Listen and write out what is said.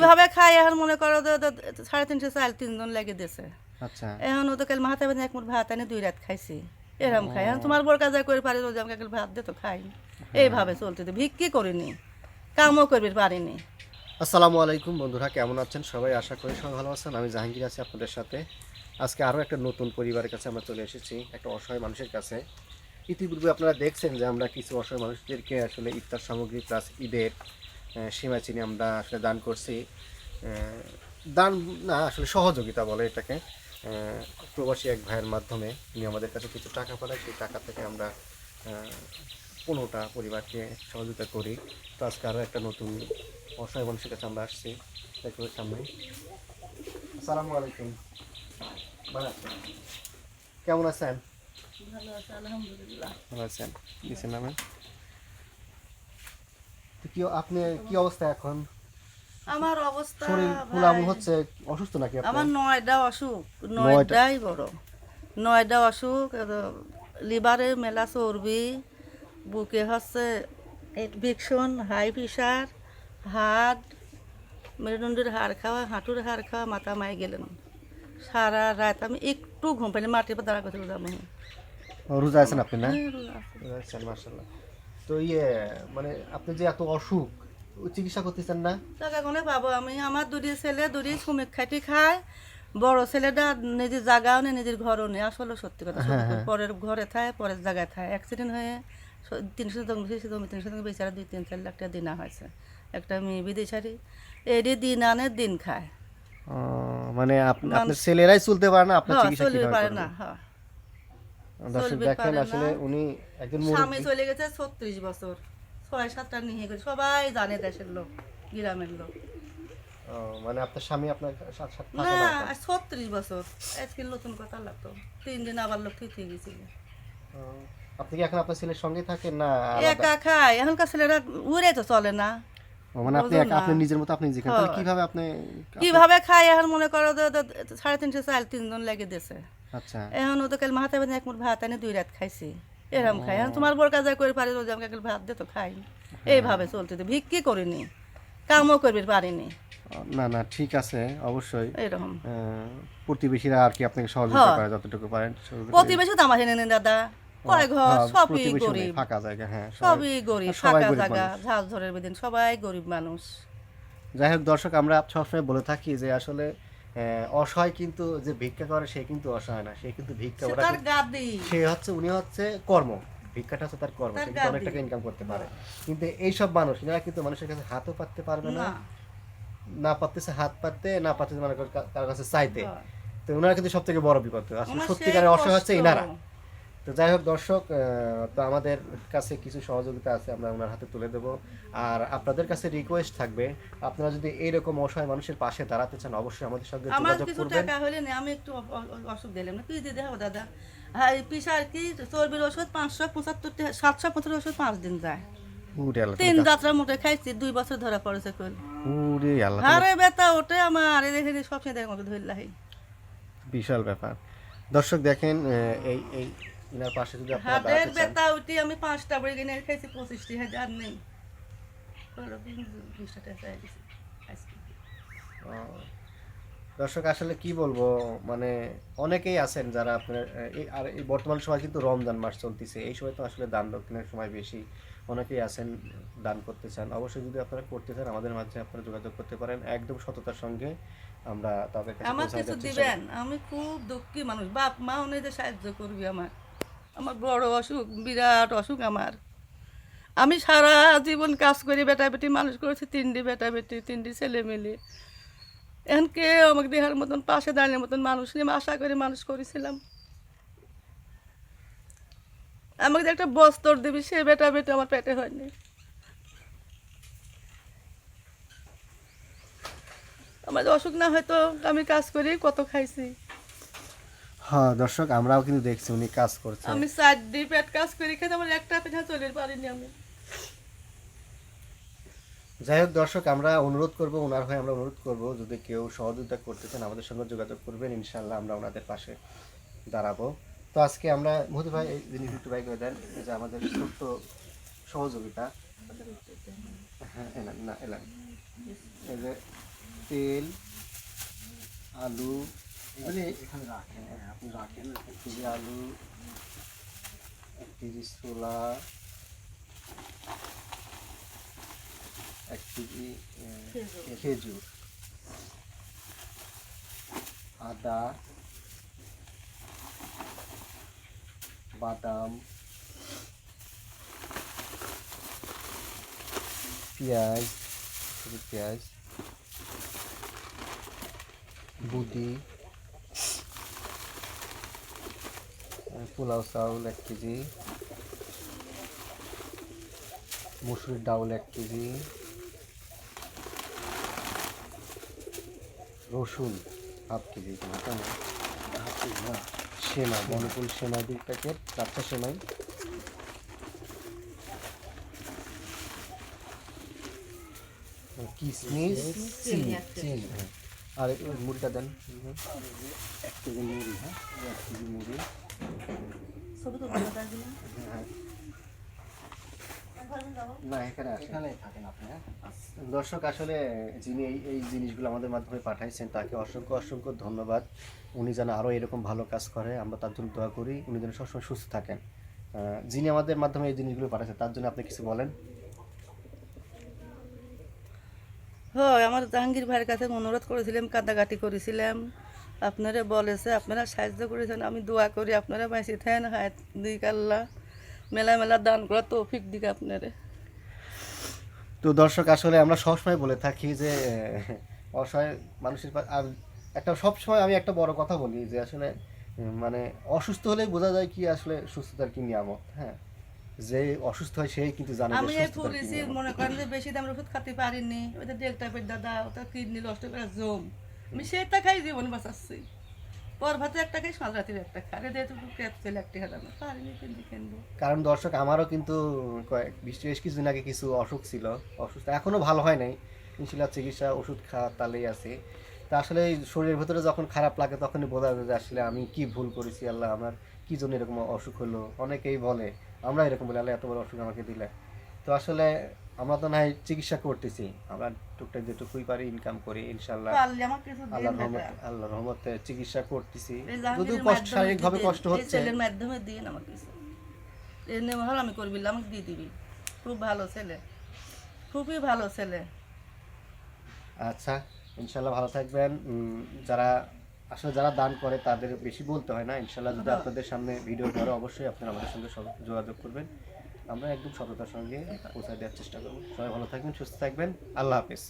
কিভাবে খাই এখন মনে করো 350 চাল 3 জন লেগে দিয়েছে। আচ্ছা এখন ও তো কাল মাথা বেঁধে এক মুঠ ভাত এনে 2 রাত খাইছি, এরকম খাই। এখন তোমার বোর কাজ করে পারি রোজ আমাকে ভাত দে তো খাই, এইভাবে চলতে তো ভিক্ষি করিনি, কামও করবি পারিনি। আসসালামু আলাইকুম বন্ধুরা, কেমন আছেন সবাই? আশা করি সবাই ভালো আছেন। আমি জাহাঙ্গীর আছি আপনাদের সাথে। আজকে আরও একটা নতুন পরিবারের কাছে আমরা চলে এসেছি, একটা অসহায় মানুষের কাছে। ইতিপূর্বে আপনারা দেখছেন যে আমরা কিছু অসহায় মানুষদেরকে আসলে ইফতার সামগ্রী প্লাস ঈদের সীমা চিনি আমরা আসলে দান করছি। দান না, আসলে সহযোগিতা বলে এটাকে। প্রবাসী এক ভাইয়ের মাধ্যমে উনি আমাদের কাছে কিছু টাকা পাঠায়, সেই টাকা থেকে আমরা 15টা পরিবারকে সহযোগিতা করি। তো আজকে আরও একটা নতুন অসহায় মানুষের কাছে আমরা আসছি দেখুন সামনে। আসসালামু আলাইকুম, ভালো আছেন? কেমন আছেন? ভালো আছে আলহামদুলিল্লাহ। ভালো আছেন? দিচ্ছেন নামে তো কি আপনি কি অবস্থা এখন? আমার অবস্থা শরীর ভাই, ফুলামু হচ্ছে, অসুস্থ নাকি আপনি? আমার 9টা অসুখ, 9টাই বড়, 9টা অসুখ। লিভারে মেলা চর্বি, বুকে হচ্ছে ইনফেকশন, হাই প্রেশার, হার্ট, মেরুদণ্ডের হাড় খাওয়া, হাঁটুর হাড় খাওয়া, মাথা মাই গেলেন। সারা রাত আমি একটু ঘুম পাইনি, মাটির পর দাঁড়া করতে যাবো। রোজা আছেন আপনি না? রোজা আছেন, মাশাআল্লাহ। তো মানে আপনি যে এত অসুখ, চিকিৎসা করতেছেন না? টাকা কোনে পাবো আমি? আমার দুটি ছেলে, দুটি শ্রমিক খাইতে খায়। বড় ছেলেটা নিজের জায়গাও নেই, নিজের ঘরও নেই। আসলে সত্যি কথা, পরের ঘরে থাকে, পরের জায়গায় থাকে। অ্যাক্সিডেন্ট হয়ে 300 বেচারা 2-3-4 লাখ টাকা দিনা হয়েছে। একটা মেয়ে বিদেশারি, এটি দিন আনে দিন খায়। মানে আপনার ছেলেরাই চলতে পারে না, আপনার চিকিৎসা চলবে কিভাবে পারে করবে? না। হ্যাঁ, দর্শক চলবে দেখেন, পারে আসলে না। উনি একজন স্বামী মুরব্বী। চলে গেছে 36 বছর, 6-7টা নিয়ে গেছে, সবাই জানে, দেশের লোক, গ্রামের লোক। মানে আপনার স্বামী আপনার সাথে সাথে না, থাকে না এখন? 36 বছর। আজকে নতুন কথা লাগতো, 3 দিন আবার লোক ঠিক হয়ে গেছিল। আপনি কি এখন আপনার ছেলের সঙ্গে থাকেন না আলাদা? একা খায়, এখনকার ছেলেরা উড়ে তো চলে না। মানে আপনি বুঝো না। আপনি নিজের মতো আপনি যেখানে, তাহলে কিভাবে আপনি? কিভাবে খায় এখন মনে করো 350 চাল 3 জন লেগে দিয়েছে। আচ্ছা এখন ও তো কাল মাথা বেঁধে এক মুঠ ভাত এনে 2 রাত খাইছি, এরকম খাই। এখন তোমার বোর কাজ করে পারি রোজ আমাকে ভাত দে তো খাই, এইভাবে চলতে তো ভিক্ষি করিনি, কামও করবি পারিনি, না না, ঠিক আছে, অবশ্যই। এরকম। প্রতিবেশীরা আর কি আপনাকে সহযোগিতা করে যতটুকু পারেন প্রতিবেশী তো আমার এনে দাদা, কয় ঘর, সবই প্রতিবেশী নেই, গরিব, ফাঁকা জায়গা, হ্যাঁ সবই গরিব, সবাই ফাঁকা গরিব জায়গা, মানুষ। ঝাল ঝড়ের বেদিন, সবাই গরিব মানুষ। যাই হোক দর্শক, আমরা সবসময় বলে থাকি যে আসলে অসহায় কিন্তু যে ভিক্ষা করে সে কিন্তু অসহায় না, সে কিন্তু ভিক্ষা সে ওরা তার গাদি, উনি হচ্ছে কর্ম, ভিক্ষাটা হচ্ছে তার কর্ম, তার সে কিন্তু অনেক গাদি। টাকা ইনকাম করতে পারে। কিন্তু এইসব মানুষ এরা কিন্তু মানুষের কাছে হাতও পাততে পারবে না, না, না পারতেছে হাত পাততে, না পারতেছে মানে কারোর কাছে চাইতে। হয়। তো ওনারা কিন্তু সব থেকে বড় বিপদ, আসলে আমার সত্যিকারের সেই অসহায় হচ্ছে কষ্ট। এনারা। তো যাই হোক দর্শক, তো আমাদের কাছে কিছু সহযোগিতা আছে, আমরা ওনার হাতে তুলে দেবো। আর আপনাদের কাছে রিকোয়েস্ট থাকবে, আপনারা যদি এইরকম অসহায় মানুষের পাশে দাঁড়াতে চান, অবশ্যই আমাদের সঙ্গে আমার যোগাযোগ কিছু করবেন। টাকা হলে না, আমি একটু অসুখ দিলাম না, তুই দিয়ে দেবো দাদা। হ্যাঁ, পিসার কি চর্বির ওষুধ 575 750 ওষুধ 5 দিন যায়। উরে আল্লাহ, 3 যাত্রা মোটে খাইছি, 2 বছর ধরা পড়েছে কোন। উরে আল্লাহ, আরে ব্যথা ওঠে আমার, এই দেখে সবসময় দেখে মতো ধরলাই। বিশাল ব্যাপার। দর্শক দেখেন, এই এই ইনার পাশে যদি আপনারা হাতের দাঁড়াতে চান, ব্যথা উঠি আমি 5টা বড়ি কিনে খাইছি, 25,000 নেই। 20 টাকা চাই দিছি আজকে। দর্শক আসলে কি বলবো, মানে অনেকেই আছেন যারা আপনার আর এই বর্তমান সময় কিন্তু রমজান মাস চলতেছে, এই সময় তো আসলে দান দক্ষিণের সময় বেশি। অনেকেই আছেন দান করতে চান, অবশ্যই যদি আপনারা করতে চান আমাদের মাঝে আপনারা যোগাযোগ করতে পারেন, একদম সততার সঙ্গে আমরা তাদের কাছে আমার পৌঁছে কিছু দেওয়ার চেষ্টা দিবেন, করব। আমি খুব দুঃখী মানুষ, বাপ মা উনি যে সাহায্য করবি আমার। আমার বড় অসুখ, বিরাট অসুখ আমার। আমি সারা জীবন কাজ করি, বেটা বেটি মানুষ করেছি, 3টি বেটা বেটি, 3টি ছেলে মিলে। এখন কেউ আমাকে দেহার মতন, পাশে দাঁড়ানোর মতন মানুষ নিয়ে আমি আশা করে মানুষ করেছিলাম। আমাকে যে একটা বস্তর দিবি, সে বেটা বেটি আমার পেটে হয়নি। আমার যে অসুখ না হয়তো আমি কাজ করি কত খাইছি। হ্যাঁ দর্শক, আমরাও কিন্তু দেখছি উনি কাজ করছেন। আমি 4 পেট কাজ করি খেতে আমার একটা পেটা চলে পারিনি আমি। যাই হোক দর্শক, আমরা অনুরোধ করব, ওনার হয়ে আমরা অনুরোধ করব, যদি কেউ সহযোগিতা করতে চান আমাদের সঙ্গে যোগাযোগ করবেন, ইনশাল্লাহ আমরা ওনাদের পাশে দাঁড়াবো। তো আজকে আমরা মহদি ভাই এই জিনিস একটু ভাই করে দেন, এই যে আমাদের ছোট্ট সহযোগিতা। হ্যাঁ এলান না এলান, এই যে তেল, আলু, এগুলি এখানে রাখেন, আপনি রাখেন। 1 কেজি আলু, 1 কেজি ছোলা, 1 কেজি খেজুর, আদা, বাদাম, পেঁয়াজ, পেঁয়াজ, বুদি, পোলাও চাউল 1 কেজি, মসুর ডাউল 1 কেজি, রসুন 1/2 কেজি, সেমাই, বনফুল সেমাই 2 প্যাকেট, 4টা সেমাই, কিশমিশ, চিনি, হ্যাঁ। আর ওই মুড়িটা দেন, 1 কেজি মুড়ি, হ্যাঁ 1 কেজি মুড়ি, হ্যাঁ। না এখানে থাকেন আপনি, হ্যাঁ। দর্শক আসলে যিনি এই জিনিসগুলো আমাদের মাধ্যমে পাঠাইছেন তাকে অসংখ্য অসংখ্য ধন্যবাদ। উনি যেন আরও এরকম ভালো কাজ করে, আমরা তার জন্য দোয়া করি, উনি যেন সবসময় সুস্থ থাকেন। যিনি আমাদের মাধ্যমে এই জিনিসগুলো পাঠাচ্ছেন তার জন্য আপনি কিছু বলেন। হয়, আমার জাহাঙ্গীর ভাইয়ের কাছে অনুরোধ করেছিলাম, কান্দাকাটি করেছিলাম, আপনারা বলেছে, আপনারা সাহায্য করেছেন, আমি দোয়া করি আপনারা বেঁচে থাকেন, হায়াত দিক আল্লাহ, মেলা মেলা দান করা তৌফিক দিক আপনারা। তো দর্শক আসলে আমরা সবসময় বলে থাকি যে অসহায় মানুষের আর একটা সবসময় আমি একটা বড় কথা বলি যে আসলে মানে অসুস্থ হলেই বোঝা যায় কি আসলে সুস্থতার কি নিয়ামত, হ্যাঁ। যে অসুস্থ হয় সেই কিন্তু জানে যে আমি এই সুস্থতার কি ফুরিছি, নিয়ামত। মনে করেন যে বেশি দামের ওষুধ খেতে পারিনি, ওই যে ডেল্টা পেট দাদা, ওটা কিডনি নষ্ট করে জম, আমি সেটা খাই জীবন বাঁচাচ্ছি। পর ভাতে একটা খাই, সাঁজ রাতের একটা খাই, আর যেহেতু ক্যাপসুল একটা খেলাম, পারিনি কিনতে কিনবো। কারণ দর্শক আমারও কিন্তু বেশ কিছুদিন আগে কিছু অসুখ ছিল, অসুস্থ এখনো ভালো হয় নাই, ইনশাল্লাহ চিকিৎসা ওষুধ খাওয়া তালেই আছে। তা আসলে এই শরীরের ভেতরে যখন খারাপ লাগে তখনই বোঝা যায় যে আসলে আমি কি ভুল করেছি, আল্লাহ আমার কি জন্য এরকম অসুখ হলো। অনেকেই বলে, আমরা এরকম বলি আল্লাহ এত বড় অসুখ আমাকে দিলে। তো আসলে আমরা তো না হয় চিকিৎসা করতেছি, আমরা টুকটাক যেটুকুই পারি ইনকাম করি ইনশাল্লাহ, পারলে আমার কিছু দিন আল্লাহর রহমতে চিকিৎসা করতেছি। এই যদিও জাহাঙ্গীরের শারীরিকভাবে মাধ্যমে কষ্ট এই হচ্ছে, ছেলের মাধ্যমে দিন আমার কিছু, এনে ভালো আমি করবি, আমাকে দিয়ে দিবি, খুব ভালো ছেলে, খুবই ভালো ছেলে। আচ্ছা ইনশাল্লাহ ভালো থাকবেন। যারা আসলে যারা দান করে তাদের বেশি বলতে হয় না, ইনশাল্লাহ যদি আপনাদের সামনে ভিডিও করে অবশ্যই আপনারা আমাদের সঙ্গে যোগাযোগ করবেন, আমরা একদম সততার সঙ্গে পৌঁছায় দেওয়ার চেষ্টা করবো। সবাই ভালো থাকবেন, সুস্থ থাকবেন, আল্লাহ হাফেজ।